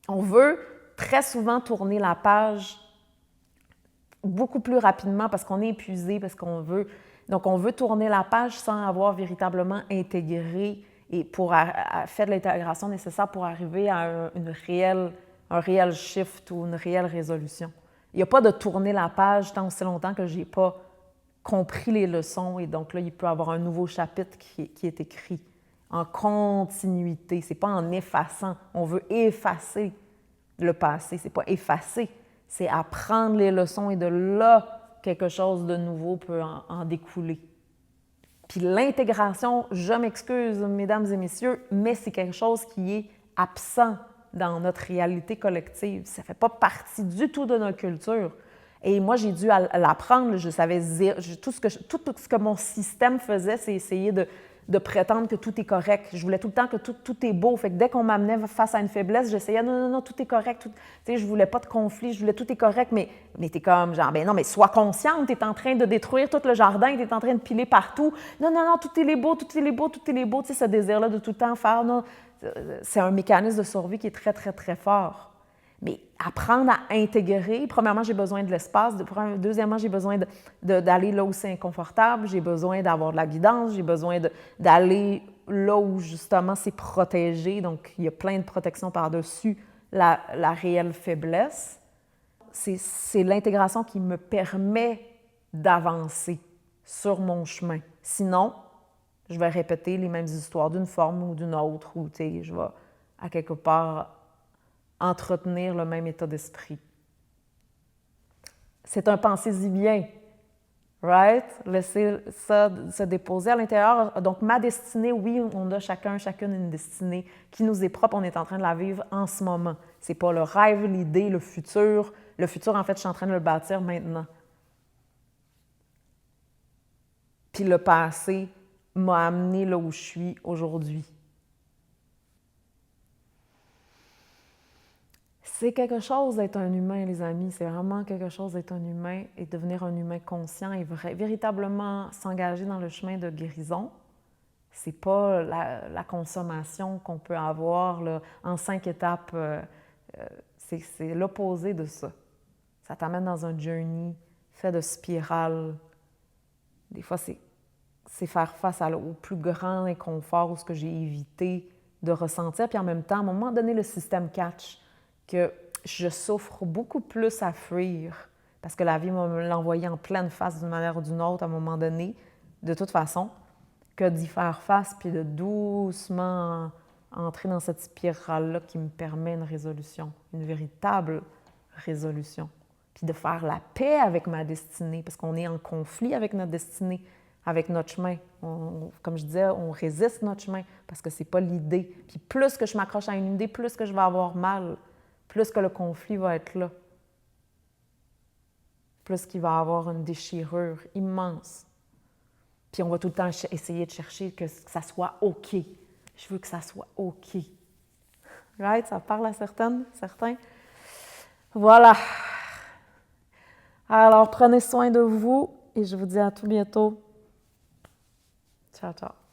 On veut très souvent tourner la page beaucoup plus rapidement parce qu'on est épuisé, parce qu'on veut... Donc, on veut tourner la page sans avoir véritablement intégré et fait de l'intégration nécessaire pour arriver à un réel shift ou une réelle résolution. Il n'y a pas de tourner la page tant aussi longtemps que je n'ai pas compris les leçons et donc là, il peut y avoir un nouveau chapitre qui est écrit en continuité. Ce n'est pas en effaçant. On veut effacer le passé. Ce n'est pas effacer, c'est apprendre les leçons et de là, quelque chose de nouveau peut en découler. Puis l'intégration, je m'excuse, mesdames et messieurs, mais c'est quelque chose qui est absent dans notre réalité collective. Ça ne fait pas partie du tout de notre culture. Et moi, j'ai dû l'apprendre. Je savais tout ce que mon système faisait, c'est essayer de prétendre que tout est correct. Je voulais tout le temps que tout est beau. Fait que dès qu'on m'amenait face à une faiblesse, j'essayais non, non, non, tout est correct. Tu sais, je voulais pas de conflit, je voulais tout est correct, mais t'es comme genre, ben non, mais sois consciente, t'es en train de détruire tout le jardin, t'es en train de piler partout. Non, non, non, tout est beau, tout est beau, tout est beau. Tu sais, ce désir-là de tout le temps faire, non, c'est un mécanisme de survie qui est très, très, très fort. Mais apprendre à intégrer, premièrement, j'ai besoin de l'espace. Deuxièmement, j'ai besoin d'aller là où c'est inconfortable. J'ai besoin d'avoir de la guidance. J'ai besoin d'aller là où, justement, c'est protégé. Donc, il y a plein de protections par-dessus la réelle faiblesse. C'est l'intégration qui me permet d'avancer sur mon chemin. Sinon, je vais répéter les mêmes histoires d'une forme ou d'une autre, ou, tu sais, je vais, à quelque part, entretenir le même état d'esprit. C'est un pensez-y bien, right? Laissez ça se déposer à l'intérieur. Donc, ma destinée, oui, on a chacune une destinée qui nous est propre. On est en train de la vivre en ce moment. C'est pas le rêve, l'idée, le futur. Le futur, en fait, je suis en train de le bâtir maintenant. Puis le passé m'a amené là où je suis aujourd'hui. C'est quelque chose d'être un humain, les amis. C'est vraiment quelque chose d'être un humain et devenir un humain conscient et véritablement s'engager dans le chemin de guérison. C'est pas la consommation qu'on peut avoir là, en 5 étapes. C'est l'opposé de ça. Ça t'amène dans un journey fait de spirales. Des fois, c'est faire face au plus grand inconfort ou ce que j'ai évité de ressentir. Puis en même temps, à un moment donné, le système catch que je souffre beaucoup plus à fuir parce que la vie m'a l'envoyé en pleine face d'une manière ou d'une autre à un moment donné, de toute façon, que d'y faire face puis de doucement entrer dans cette spirale-là qui me permet une résolution, une véritable résolution. Puis de faire la paix avec ma destinée, parce qu'on est en conflit avec notre destinée, avec notre chemin. Comme je disais, on résiste notre chemin parce que c'est pas l'idée. Puis plus que je m'accroche à une idée, plus que je vais avoir mal, plus que le conflit va être là, plus qu'il va y avoir une déchirure immense. Puis on va tout le temps essayer de chercher que ça soit OK. Je veux que ça soit OK. Right? Ça parle à certains. Voilà. Alors, prenez soin de vous et je vous dis à tout bientôt. Ciao, ciao.